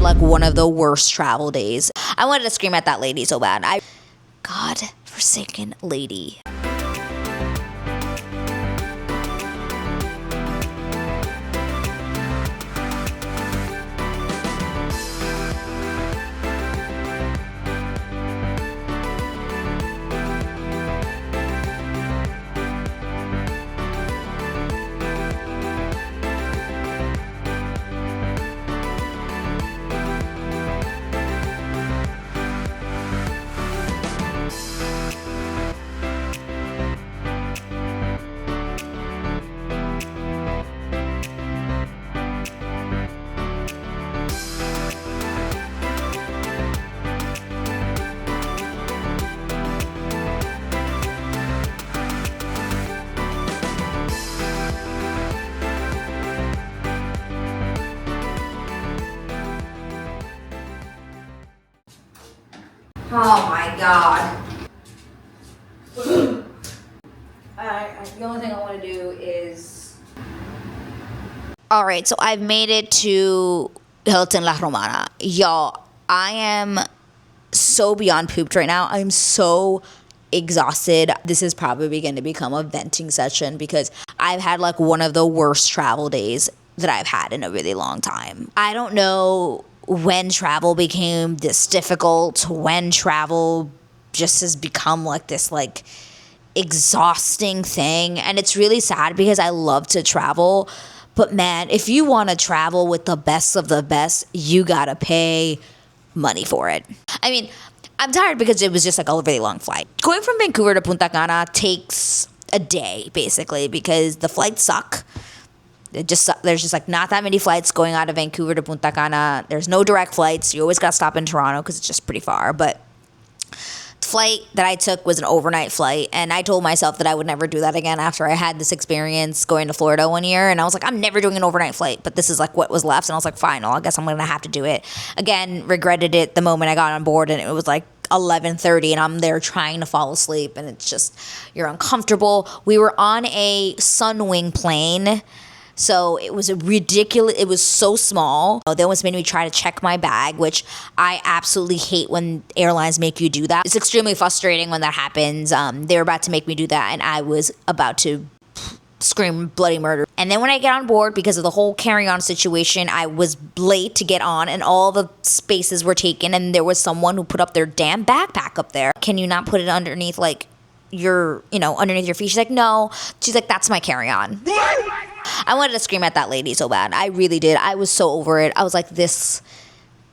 had like one of the worst travel days. I wanted to scream at that lady so bad. God forsaken lady. Oh my god. The only thing I want to do is... Alright, so I've made it to Hilton La Romana. Y'all, I am so beyond pooped right now. I'm so exhausted. This is probably going to become a venting session because I've had like one of the worst travel days that I've had in a really long time. I don't know when travel became this difficult, when travel just has become like this like exhausting thing. And it's really sad because I love to travel, but man, if you want to travel with the best of the best, you gotta pay money for it. I mean, I'm tired because it was just like a really long flight. Going from Vancouver to Punta Cana takes a day basically because the flights suck. There's just like not that many flights going out of Vancouver to Punta Cana. There's no direct flights. You always got to stop in Toronto because it's just pretty far. But the flight that I took was an overnight flight. And I told myself that I would never do that again after I had this experience going to Florida one year. And I was like, I'm never doing an overnight flight. But this is like what was left. And I was like, fine, well, I guess I'm going to have to do it. Again, regretted it the moment I got on board. And it was like 11:30 and I'm there trying to fall asleep. And it's just, you're uncomfortable. We were on a Sunwing plane. So it was ridiculous. It was so small. They almost made me try to check my bag, which I absolutely hate when airlines make you do that. It's extremely frustrating when that happens. They were about to make me do that, and I was about to scream bloody murder. And then when I get on board, because of the whole carry-on situation, I was late to get on, and all the spaces were taken, and there was someone who put up their damn backpack up there. Can you not put it underneath, like, underneath your feet? She's like, no. She's like, that's my carry-on. I wanted to scream at that lady so bad. I really did. I was so over it. I was like, this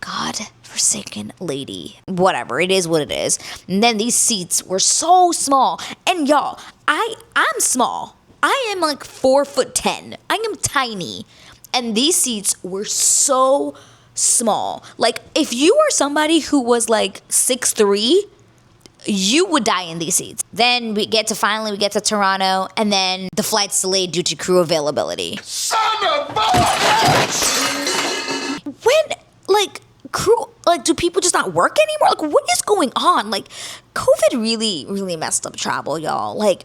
God forsaken lady. Whatever. It is what it is. And then these seats were so small. And y'all, I'm small. I am like 4'10". I am tiny. And these seats were so small. Like, if you are somebody who was like 6'3", you would die in these seats. Then we get to Toronto, and then the flight's delayed due to crew availability. Son of a bitch! When, like, crew, like, do people just not work anymore? Like, what is going on? Like, COVID really, really messed up travel, y'all. Like,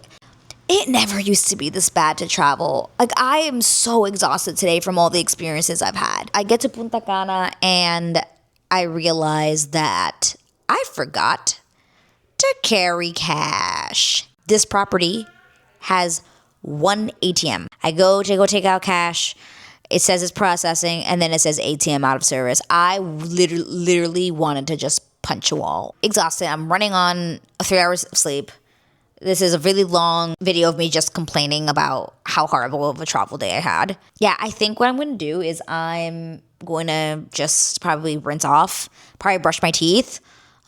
it never used to be this bad to travel. Like, I am so exhausted today from all the experiences I've had. I get to Punta Cana, and I realize that I forgot to carry cash. This property has one ATM. I go take out cash. It says it's processing, and then it says ATM out of service. I literally wanted to just punch a wall. Exhausted. I'm running on 3 hours of sleep. This is a really long video of me just complaining about how horrible of a travel day I had. Yeah, I think what I'm going to do is I'm going to just probably rinse off, probably brush my teeth,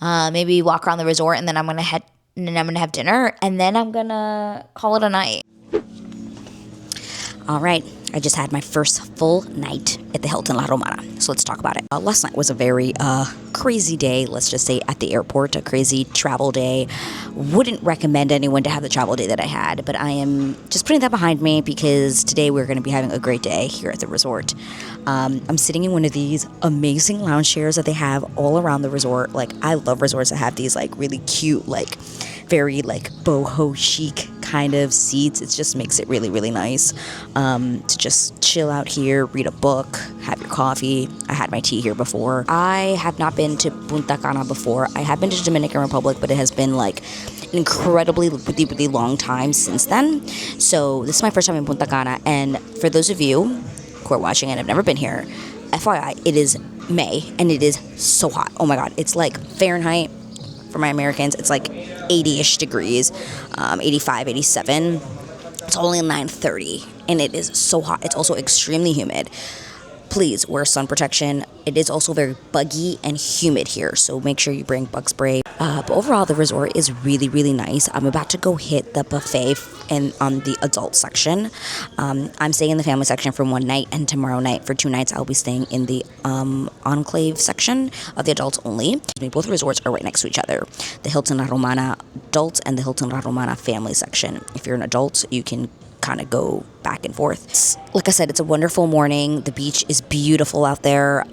maybe walk around the resort, and then I'm gonna have dinner, and then I'm gonna call it a night. All right, I just had my first full night at the Hilton La Romana, so let's talk about it. Last night was a very crazy day, let's just say, at the airport, a crazy travel day. Wouldn't recommend anyone to have the travel day that I had, but I am just putting that behind me because today we're going to be having a great day here at the resort. I'm sitting in one of these amazing lounge chairs that they have all around the resort. Like, I love resorts that have these like really cute, like very like boho chic kind of seats. It just makes it really, really nice to just chill out here, read a book, have your coffee. I had my tea here before. I have not been to Punta Cana before. I have been to Dominican Republic, but it has been like an incredibly, really, really long time since then. So this is my first time in Punta Cana. And for those of you who are watching and have never been here, FYI, it is May and it is so hot. Oh my God. It's like Fahrenheit for my Americans. It's like 80-ish degrees, 85, 87. It's only 9:30 and it is so hot. It's also extremely humid. Please wear sun protection. It is also very buggy and humid here, so make sure you bring bug spray. But overall, the resort is really, really nice. I'm about to go hit the buffet on the adult section. I'm staying in the family section for one night, and tomorrow night for 2 nights, I'll be staying in the enclave section of the adults only. Both resorts are right next to each other. The Hilton La Romana adult and the Hilton La Romana family section. If you're an adult, you can kind of go back and forth. Like I said, it's a wonderful morning. The beach is beautiful out there.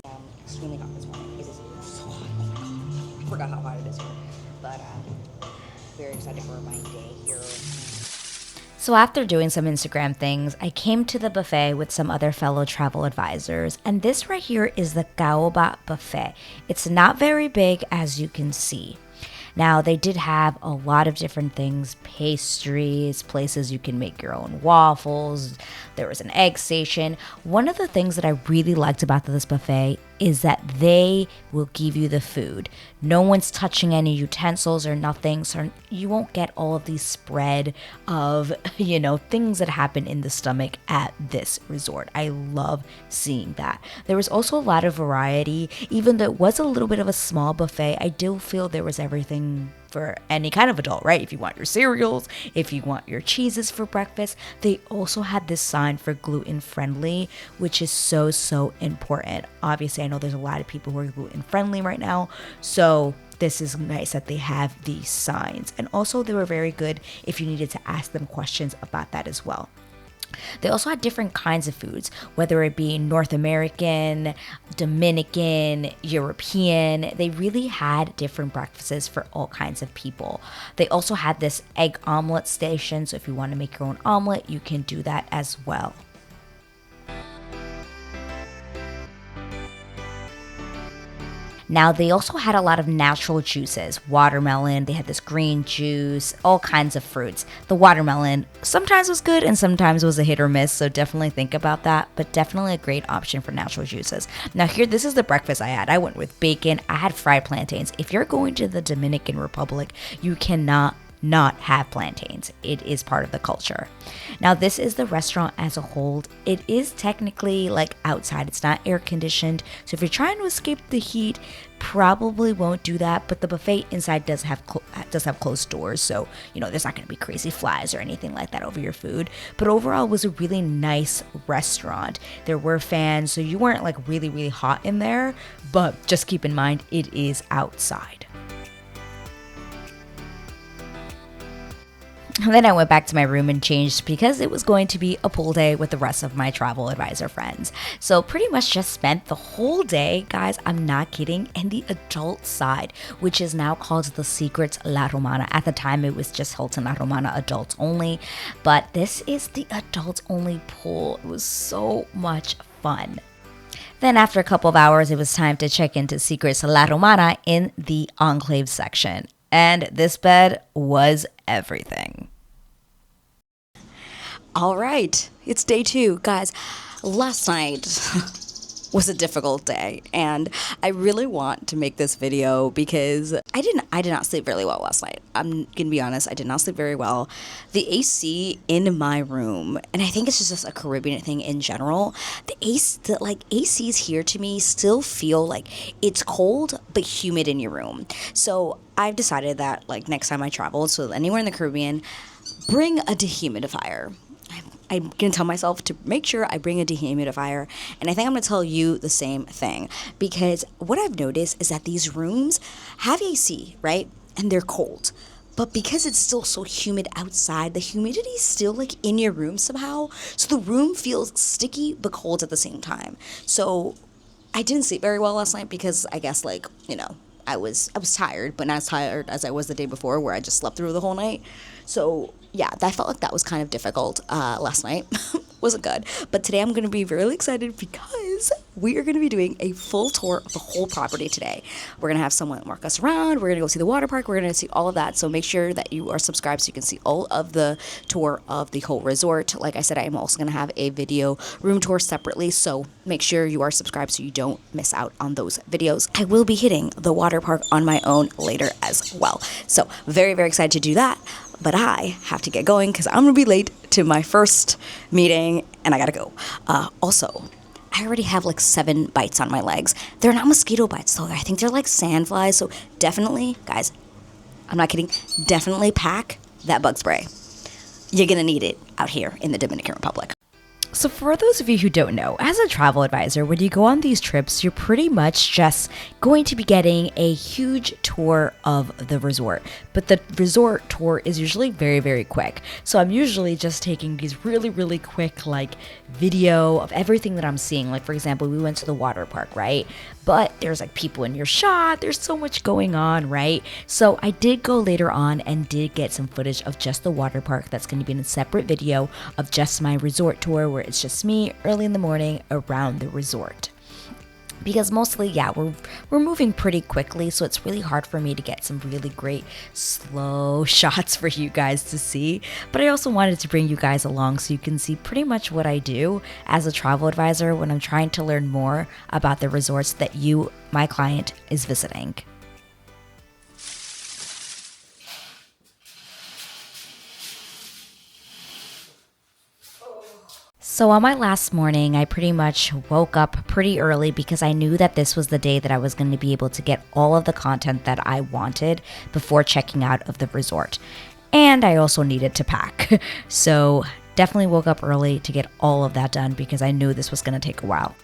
Extremely hot this morning. It is so hot. I forgot how hot it is here. But very excited for my day here. So after doing some Instagram things, I came to the buffet with some other fellow travel advisors, and this right here is the Caoba buffet. It's not very big, as you can see. Now, they did have a lot of different things, pastries, places you can make your own waffles. There was an egg station. One of the things that I really liked about this buffet is that they will give you the food. No one's touching any utensils or nothing, so you won't get all of these spread of, things that happen in the stomach at this resort. I love seeing that. There was also a lot of variety. Even though it was a little bit of a small buffet, I do feel there was everything for any kind of adult, right? If you want your cereals, if you want your cheeses for breakfast. They also had this sign for gluten friendly, which is so, so important. Obviously, I know there's a lot of people who are gluten friendly right now, so this is nice that they have these signs. And also they were very good if you needed to ask them questions about that as well. They also had different kinds of foods, whether it be North American, Dominican, European. They really had different breakfasts for all kinds of people. They also had this egg omelet station, so if you want to make your own omelet, you can do that as well. Now, they also had a lot of natural juices, watermelon, they had this green juice, all kinds of fruits. The watermelon sometimes was good and sometimes was a hit or miss, so definitely think about that, but definitely a great option for natural juices. Now here, this is the breakfast I had. I went with bacon, I had fried plantains. If you're going to the Dominican Republic, you cannot not have plantains. It is part of the culture. Now, this is the restaurant as a whole. It is technically like outside. It's not air conditioned. So if you're trying to escape the heat, probably won't do that. But the buffet inside does have closed doors. So, there's not going to be crazy flies or anything like that over your food. But overall, it was a really nice restaurant. There were fans, so you weren't like really, really hot in there. But just keep in mind, it is outside. And then I went back to my room and changed because it was going to be a pool day with the rest of my travel advisor friends. So pretty much just spent the whole day, guys, I'm not kidding, in the adult side, which is now called the Secrets La Romana. At the time, it was just Hilton La Romana adults only, but this is the adults only pool. It was so much fun. Then after a couple of hours, it was time to check into Secrets La Romana in the enclave section. And this bed was everything. All right, it's day 2. Guys, last night was a difficult day, and I really want to make this video because I did not sleep very well last night. I'm gonna be honest, I did not sleep very well. The AC in my room, and I think it's just a Caribbean thing in general, the ACs here to me still feel like it's cold but humid in your room. So I've decided that next time I travel, so anywhere in the Caribbean, bring a dehumidifier. I'm going to tell myself to make sure I bring a dehumidifier, and I think I'm going to tell you the same thing, because what I've noticed is that these rooms have AC, right? And they're cold. But because it's still so humid outside, the humidity is still in your room somehow. So the room feels sticky but cold at the same time. So I didn't sleep very well last night because I guess I was tired, but not as tired as I was the day before where I just slept through the whole night. So yeah, that felt like that was kind of difficult last night. Wasn't good. But today I'm going to be really excited because we are going to be doing a full tour of the whole property today. We're going to have someone walk us around. We're going to go see the water park. We're going to see all of that. So make sure that you are subscribed so you can see all of the tour of the whole resort. Like I said, I am also going to have a video room tour separately. So make sure you are subscribed so you don't miss out on those videos. I will be hitting the water park on my own later as well. So very, very excited to do that. But I have to get going because I'm going to be late to my first meeting and I got to go. Also, I already have like 7 bites on my legs. They're not mosquito bites though. I think they're like sand flies. So definitely, guys, I'm not kidding, definitely pack that bug spray. You're going to need it out here in the Dominican Republic. So for those of you who don't know, as a travel advisor, when you go on these trips, you're pretty much just going to be getting a huge tour of the resort. But the resort tour is usually very, very quick. So I'm usually just taking these really, really quick like video of everything that I'm seeing. Like for example, we went to the water park, right? But there's like people in your shot. There's so much going on, right? So I did go later on and did get some footage of just the water park. That's going to be in a separate video of just my resort tour where it's just me early in the morning around the resort. Because mostly, yeah, we're moving pretty quickly, so it's really hard for me to get some really great slow shots for you guys to see. But I also wanted to bring you guys along so you can see pretty much what I do as a travel advisor when I'm trying to learn more about the resorts that you, my client, is visiting. So on my last morning, I pretty much woke up pretty early because I knew that this was the day that I was going to be able to get all of the content that I wanted before checking out of the resort. And I also needed to pack. So definitely woke up early to get all of that done because I knew this was going to take a while.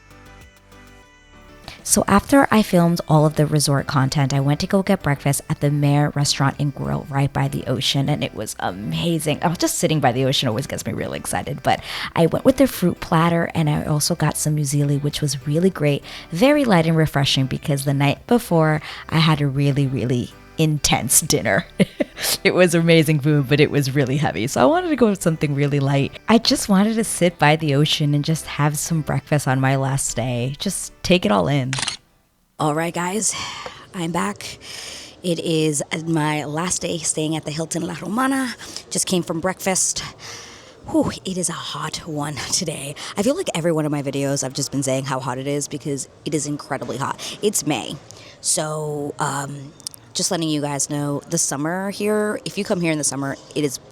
So after I filmed all of the resort content, I went to go get breakfast at the Mare Restaurant and Grill right by the ocean, and it was amazing. Just sitting by the ocean always gets me really excited, but I went with the fruit platter, and I also got some muesli, which was really great, very light and refreshing because the night before I had a really, really intense dinner. It was amazing food, but it was really heavy. So I wanted to go with something really light. I just wanted to sit by the ocean and just have some breakfast on my last day. Just take it all in. All right, guys, I'm back. It is my last day staying at the Hilton La Romana. Just came from breakfast. Whew, it is a hot one today. I feel like every one of my videos I've just been saying how hot it is because it is incredibly hot. It's May. So, just letting you guys know, the summer here, if you come here in the summer,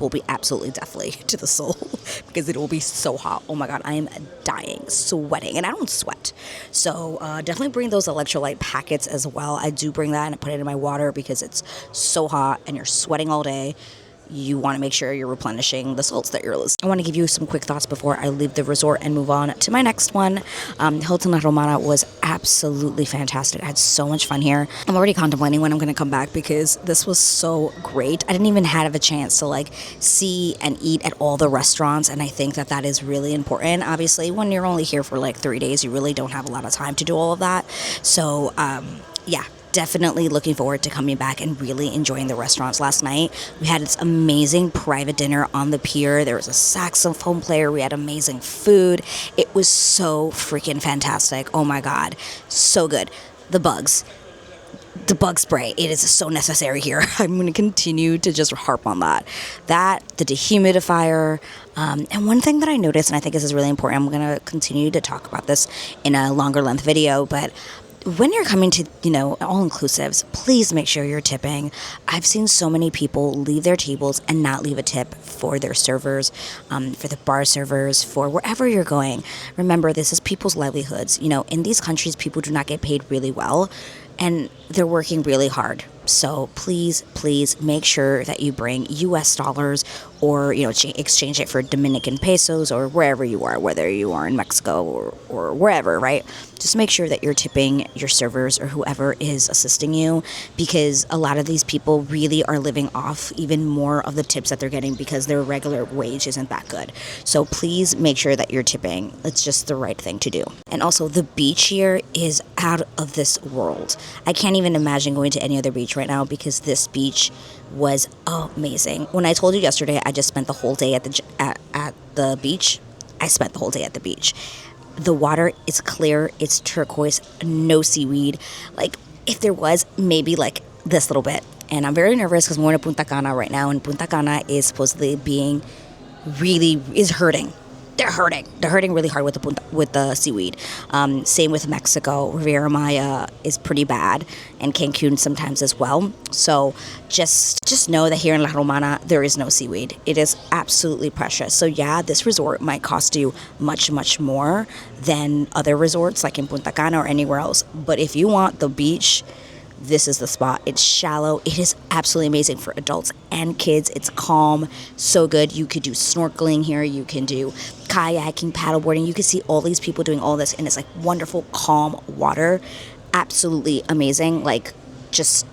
will be absolutely deathly to the soul because it will be so hot. Oh my God, I am dying, sweating, and I don't sweat. So definitely bring those electrolyte packets as well. I do bring that and I put it in my water because it's so hot and you're sweating all day. You want to make sure you're replenishing the salts that you're losing. I want to give you some quick thoughts before I leave the resort and move on to my next one. Hilton La Romana was absolutely fantastic. I had so much fun here. I'm already contemplating when I'm going to come back because this was so great. I didn't even have a chance to like see and eat at all the restaurants, and I think that is really important. Obviously, when you're only here for like 3 days, you really don't have a lot of time to do all of that. So, yeah. Definitely looking forward to coming back and really enjoying the restaurants. Last night we had this amazing private dinner on the pier. There was a saxophone player. We had amazing food. It was so freaking fantastic. Oh my God, so good. The bug spray, it is so necessary here. I'm going to continue to just harp on that. The dehumidifier, and one thing that I noticed, and I think this is really important, I'm going to continue to talk about this in a longer length video, but when you're coming to, all-inclusives, please make sure you're tipping. I've seen so many people leave their tables and not leave a tip for their servers, for the bar servers, for wherever you're going. Remember, this is people's livelihoods. In these countries, people do not get paid really well, and they're working really hard. So please make sure that you bring US dollars or, exchange it for Dominican pesos or wherever you are, whether you are in Mexico or wherever, right? Just make sure that you're tipping your servers or whoever is assisting you, because a lot of these people really are living off even more of the tips that they're getting because their regular wage isn't that good. So please make sure that you're tipping. It's just the right thing to do. And also, the beach here is out of this world. I can't even imagine going to any other beach right now because this beach was amazing. When I told you yesterday, I just spent the whole day at the beach. I spent the whole day at the beach. The water is clear, it's turquoise, no seaweed. Like, if there was, maybe like this little bit. And I'm very nervous because we're in Punta Cana right now, and Punta Cana is supposedly is hurting. They're hurting really hard with the seaweed. Same with Mexico. Riviera Maya is pretty bad, and Cancun sometimes as well. So just know that here in La Romana there is no seaweed. It is absolutely precious. So yeah, this resort might cost you much more than other resorts like in Punta Cana or anywhere else. But if you want the beach, this is the spot. It's shallow. It is absolutely amazing for adults and kids. It's calm, so good. You could do snorkeling here. You can do kayaking, paddleboarding. You can see all these people doing all this, and it's like wonderful, calm water. Absolutely amazing. Like, just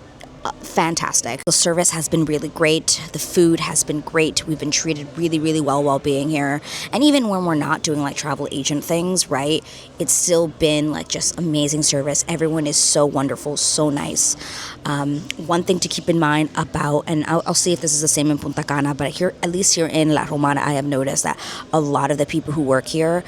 fantastic. The service has been really great. The food has been great. We've been treated really well while being here. And even when we're not doing like travel agent things, right? It's still been like just amazing service. Everyone is so wonderful, so nice. One thing to keep in mind about, and I'll see if this is the same in Punta Cana, but here, at least here in La Romana, I have noticed that a lot of the people who work here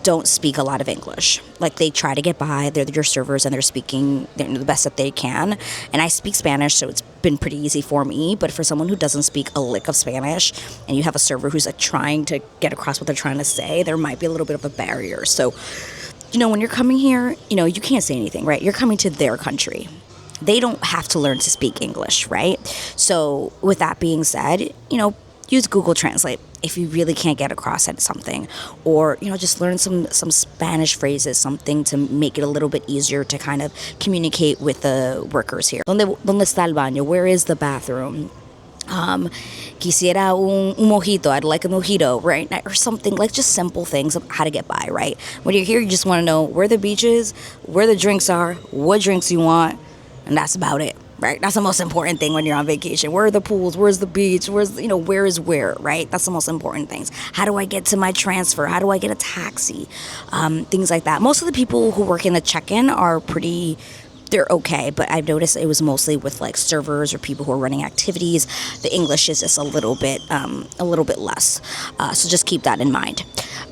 don't speak a lot of English. Like, they try to get by. They're your servers, and they're speaking the best that they can. And I speak Spanish, so it's been pretty easy for me. But for someone who doesn't speak a lick of Spanish, and you have a server who's like trying to get across what they're trying to say, there might be a little bit of a barrier. So, when you're coming here, you can't say anything, right? You're coming to their country. They don't have to learn to speak English, right? So with that being said, use Google Translate if you really can't get across at something, or just learn some Spanish phrases, something to make it a little bit easier to kind of communicate with the workers here. ¿Dónde está el baño? Where is the bathroom? Quisiera un mojito. I'd like a mojito, right? Or something like just simple things of how to get by, right? When you're here, you just want to know where the beach is, where the drinks are, what drinks you want, and that's about it. Right? That's the most important thing when you're on vacation. Where are the pools? Where's the beach? Where is where, right? That's the most important things. How do I get to my transfer? How do I get a taxi? Things like that. Most of the people who work in the check-in are they're okay, but I've noticed it was mostly with like servers or people who are running activities. The English is just a little bit less. So just keep that in mind.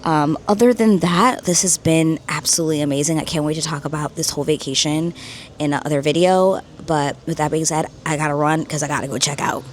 Other than that, this has been absolutely amazing. I can't wait to talk about this whole vacation in another video. But with that being said, I gotta run because I gotta go check out.